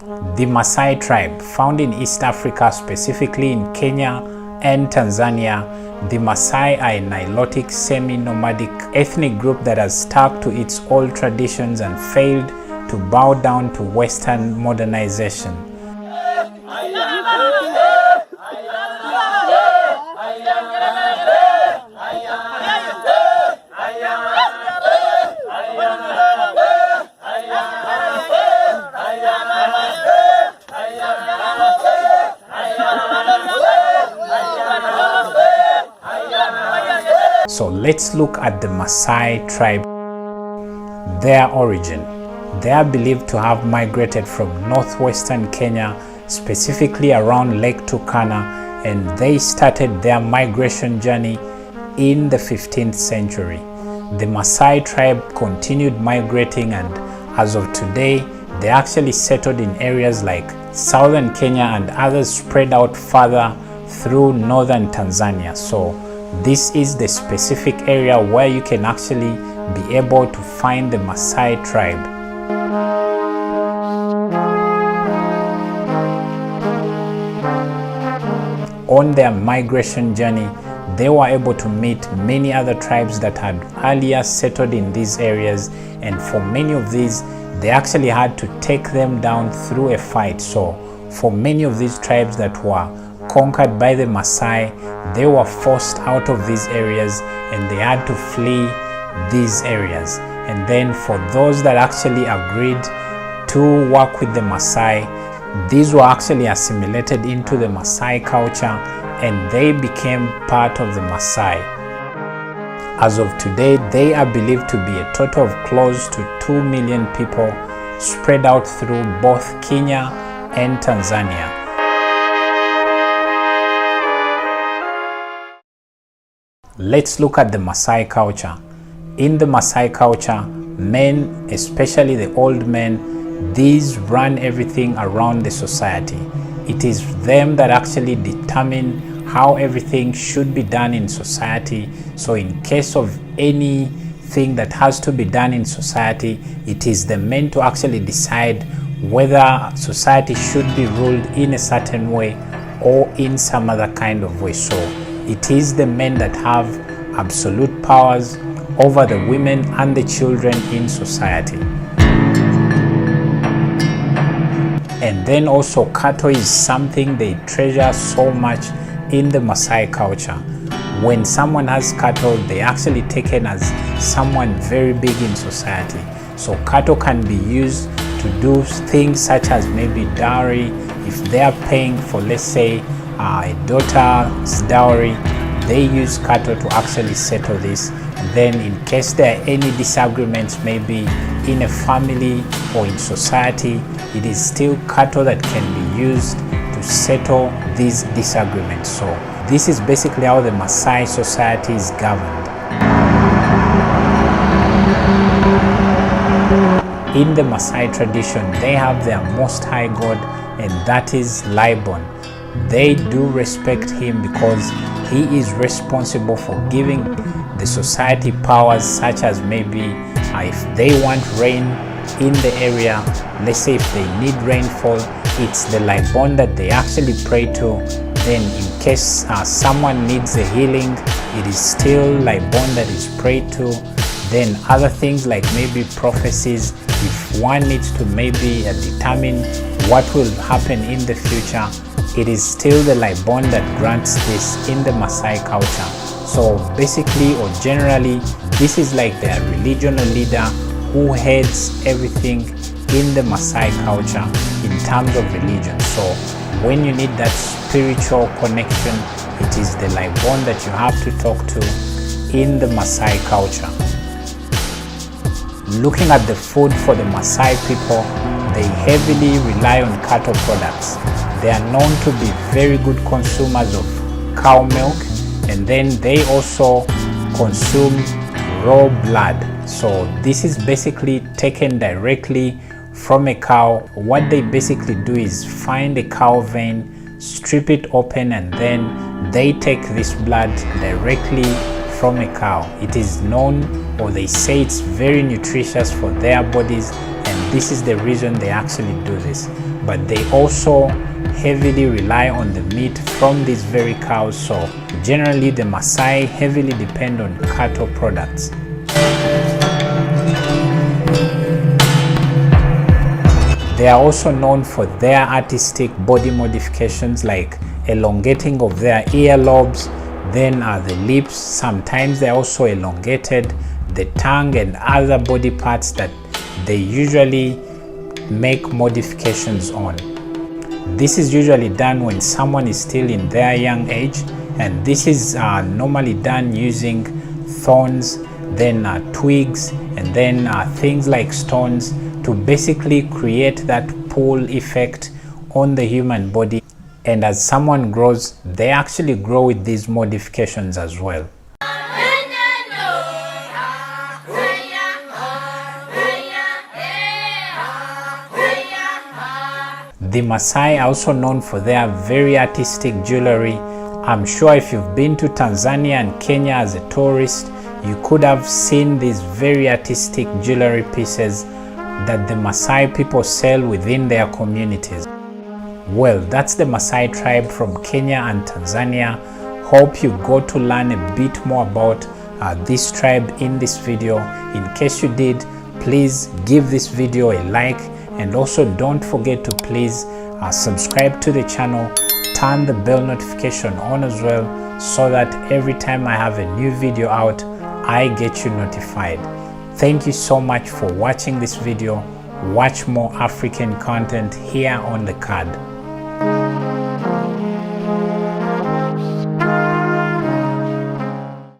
The Masai tribe, found in East Africa, specifically in Kenya and Tanzania. The Masai are a Nilotic semi-nomadic ethnic group that has stuck to its old traditions and failed to bow down to Western modernization. So let's look at the Masai tribe. Their origin. They are believed to have migrated from northwestern Kenya, specifically around Lake Turkana, and they started their migration journey in the 15th century. The Masai tribe continued migrating, and as of today, they actually settled in areas like southern Kenya and others spread out further through northern Tanzania. So this is the specific area where you can actually be able to find the Masai tribe. On their migration journey, they were able to meet many other tribes that had earlier settled in these areas, and for many of these, they actually had to take them down through a fight. So for many of these tribes that were conquered by the Masai, they were forced out of these areas and they had to flee these areas. And then for those that actually agreed to work with the Masai, these were actually assimilated into the Masai culture and they became part of the Masai. As of today, they are believed to be a total of close to 2 million people spread out through both Kenya and Tanzania. Let's look at the Masai culture. In the Masai culture, men, especially the old men, these run everything around the society. It is them that actually determine how everything should be done in society. So in case of anything that has to be done in society, it is the men to actually decide whether society should be ruled in a certain way or in some other kind of way. So it is the men that have absolute powers over the women and the children in society. And then also cattle is something they treasure so much in the Masai culture. When someone has cattle, they actually taken as someone very big in society. So cattle can be used to do things such as maybe dowry. If they are paying for, let's say, a daughter's dowry, they use cattle to actually settle this. And then in case there are any disagreements, maybe in a family or in society, it is still cattle that can be used to settle these disagreements. So this is basically how the Masai society is governed. In the Masai tradition, they have their most high god, and that is Laibon. They do respect him because he is responsible for giving the society powers, such as maybe if they want rain in the area, let's say if they need rainfall, it's the Laibon that they actually pray to. Then in case someone needs a healing, it is still Laibon that is prayed to. Then other things like maybe prophecies, if one needs to maybe determine what will happen in the future, it is still the Laibon that grants this in the Masai culture. So basically or generally, this is like their regional leader who heads everything in the Masai culture in terms of religion. So when you need that spiritual connection, it is the Laibon that you have to talk to in the Masai culture. Looking at the food for the Masai people, they heavily rely on cattle products. They are known to be very good consumers of cow milk, and then they also consume raw blood. So this is basically taken directly from a cow. What they basically do is find a cow vein, strip it open, and then they take this blood directly from a cow. It is known, or they say it's very nutritious for their bodies, and this is the reason they actually do this. but they also heavily rely on the meat from these very cows. So generally the Masai heavily depend on cattle products. They are also known for their artistic body modifications, like elongating of their earlobes, then the lips. Sometimes they're also elongated, the tongue and other body parts that they usually make modifications on. This is usually done when someone is still in their young age, and this is normally done using thorns, then twigs, and then things like stones to basically create that pull effect on the human body. And as someone grows, they actually grow with these modifications as well. The Masai are also known for their very artistic jewelry. I'm sure if you've been to Tanzania and Kenya as a tourist, you could have seen these very artistic jewelry pieces that the Masai people sell within their communities. Well, that's the Masai tribe from Kenya and Tanzania. Hope you got to learn a bit more about this tribe in this video. In case you did, please give this video a like, and also don't forget to please subscribe to the channel, turn the bell notification on as well, so that every time I have a new video out, I get you notified. Thank you so much for watching this video. Watch more African content here on the card.